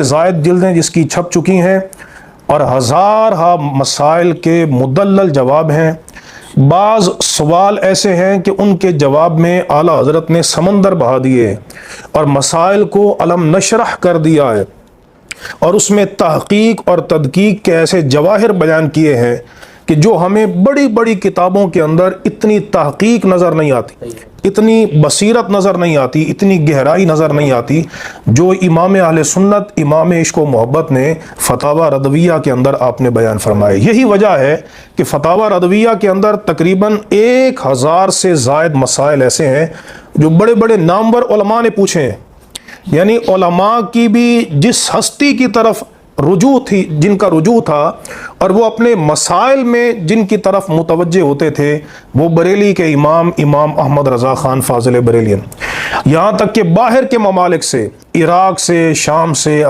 زائد جلدیں جس کی چھپ چکی ہیں اور ہزارہ مسائل کے مدلل جواب ہیں۔ بعض سوال ایسے ہیں کہ ان کے جواب میں اعلیٰ حضرت نے سمندر بہا دیے اور مسائل کو علم نشرح کر دیا ہے، اور اس میں تحقیق اور تدقیق کے ایسے جواہر بیان کیے ہیں کہ جو ہمیں بڑی بڑی کتابوں کے اندر اتنی تحقیق نظر نہیں آتی، اتنی بصیرت نظر نہیں آتی، اتنی گہرائی نظر نہیں آتی جو امام اہل سنت امام عشق و محبت نے فتاوی رضویہ کے اندر آپ نے بیان فرمائے۔ یہی وجہ ہے کہ فتاوی رضویہ کے اندر تقریباً 1000 سے زائد مسائل ایسے ہیں جو بڑے بڑے نامور علماء نے پوچھے ہیں، یعنی علماء کی بھی جس ہستی کی طرف رجوع تھی، جن کا رجوع تھا، اور وہ اپنے مسائل میں جن کی طرف متوجہ ہوتے تھے، وہ بریلی کے امام احمد رضا خان فاضل بریلین، یہاں تک کہ باہر کے ممالک سے، عراق سے، شام سے،